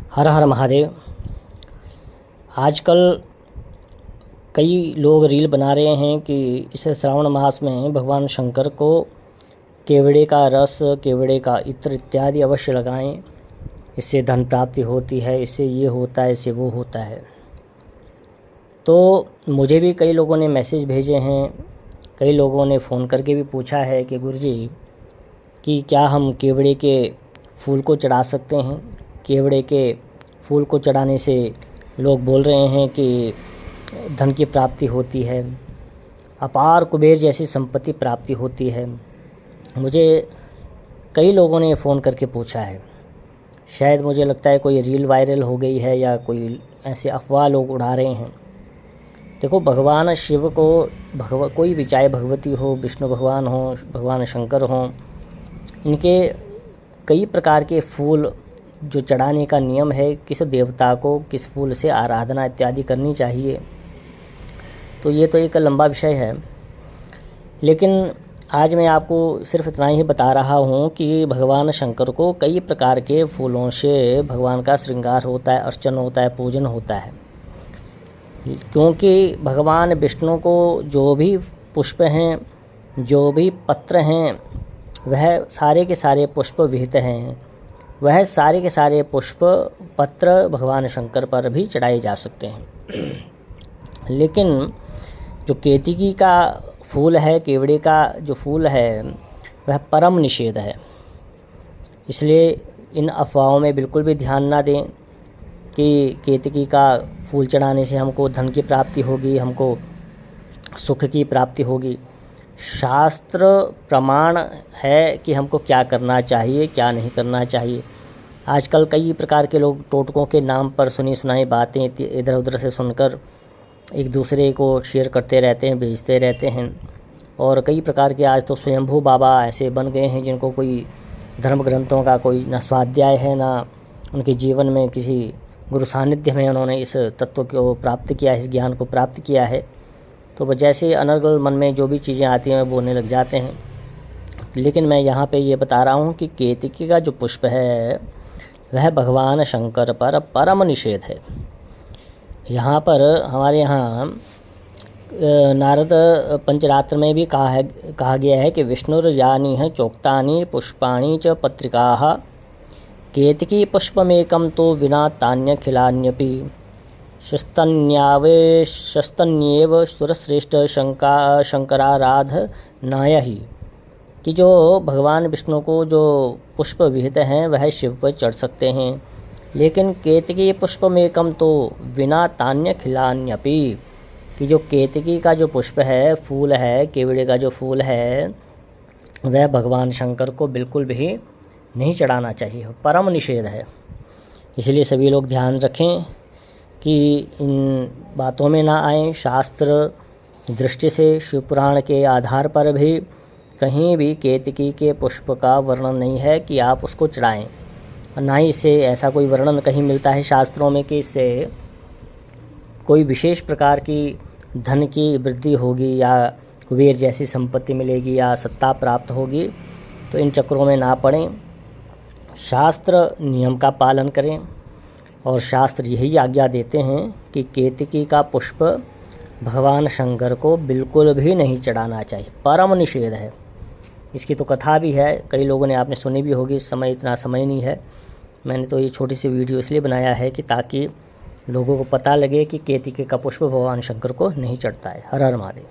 हर हर महादेव। आजकल कई लोग रील बना रहे हैं कि इस श्रावण मास में भगवान शंकर को केवड़े का रस, केवड़े का इत्र इत्यादि अवश्य लगाएं। इससे धन प्राप्ति होती है, इससे ये होता है, इससे वो होता है। तो मुझे भी कई लोगों ने मैसेज भेजे हैं, कई लोगों ने फ़ोन करके भी पूछा है कि गुरुजी कि क्या हम केवड़े के फूल को चढ़ा सकते हैं। केवड़े के फूल को चढ़ाने से लोग बोल रहे हैं कि धन की प्राप्ति होती है, अपार कुबेर जैसी संपत्ति प्राप्ति होती है। मुझे कई लोगों ने फ़ोन करके पूछा है, शायद मुझे लगता है कोई रील वायरल हो गई है या कोई ऐसे अफवाह लोग उड़ा रहे हैं। देखो, भगवान शिव को कोई भी, चाहे भगवती हो, विष्णु भगवान हो, भगवान शंकर हो, इनके कई प्रकार के फूल जो चढ़ाने का नियम है, किस देवता को किस फूल से आराधना इत्यादि करनी चाहिए, तो ये तो एक लंबा विषय है। लेकिन आज मैं आपको सिर्फ इतना ही बता रहा हूँ कि भगवान शंकर को कई प्रकार के फूलों से भगवान का श्रृंगार होता है, अर्चन होता है, पूजन होता है। क्योंकि भगवान विष्णु को जो भी पुष्प हैं, जो भी पत्र हैं, वह सारे के सारे पुष्प विहित हैं। वह सारे के सारे पुष्प पत्र भगवान शंकर पर भी चढ़ाए जा सकते हैं। लेकिन जो केतकी का फूल है, केवड़े का जो फूल है, वह परम निषेध है। इसलिए इन अफवाहों में बिल्कुल भी ध्यान ना दें कि केतकी का फूल चढ़ाने से हमको धन की प्राप्ति होगी, हमको सुख की प्राप्ति होगी। शास्त्र प्रमाण है कि हमको क्या करना चाहिए, क्या नहीं करना चाहिए। आजकल कई प्रकार के लोग टोटकों के नाम पर सुनी सुनाई बातें इधर उधर से सुनकर एक दूसरे को शेयर करते रहते हैं, भेजते रहते हैं। और कई प्रकार के आज तो स्वयंभू बाबा ऐसे बन गए हैं जिनको कोई धर्म ग्रंथों का कोई न स्वाध्याय है, ना उनके जीवन में किसी गुरु सानिध्य में उन्होंने इस तत्व को प्राप्त किया है, इस ज्ञान को प्राप्त किया है। तो जैसे अनर्गल मन में जो भी चीज़ें आती हैं वो बोलने लग जाते हैं। लेकिन मैं यहाँ पे ये बता रहा हूँ कि केतकी का जो पुष्प है वह भगवान शंकर पर परम निषेध है। यहाँ पर हमारे यहाँ नारद पंचरात्र में भी कहा गया है कि विष्णुर्यानि है चोक्तानि पुष्पाणि च पत्रिकाः केतकी पुष्पमेकं तो विना तान्यखिलान्यपि शस्तन्येव सुरश्रेष्ठ शंकराराधनाय ही। कि जो भगवान विष्णु को जो पुष्प विहित हैं वह शिव पर चढ़ सकते हैं, लेकिन केतकी पुष्पमेकं तो विना तान्यखिलान्यपि। कि जो केतकी का जो पुष्प है, फूल है, केवड़े का जो फूल है, वह भगवान शंकर को बिल्कुल भी नहीं चढ़ाना चाहिए, परम निषेध है। इसलिए सभी लोग ध्यान रखें कि इन बातों में ना आएँ। शास्त्र दृष्टि से, शिव पुराण के आधार पर भी कहीं भी केतकी के पुष्प का वर्णन नहीं है कि आप उसको चढ़ाएं। और ना ही इससे ऐसा कोई वर्णन कहीं मिलता है शास्त्रों में कि इससे कोई विशेष प्रकार की धन की वृद्धि होगी या कुबेर जैसी संपत्ति मिलेगी या सत्ता प्राप्त होगी। तो इन चक्रों में ना पड़ें, शास्त्र नियम का पालन करें। और शास्त्र यही आज्ञा देते हैं कि केतकी का पुष्प भगवान शंकर को बिल्कुल भी नहीं चढ़ाना चाहिए, परम निषेध है। इसकी तो कथा भी है, कई लोगों ने आपने सुनी भी होगी। इस समय इतना समय नहीं है, मैंने तो ये छोटी सी वीडियो इसलिए बनाया है कि ताकि लोगों को पता लगे कि केतकी का पुष्प भगवान शंकर को नहीं चढ़ता है। हर हर महादेव।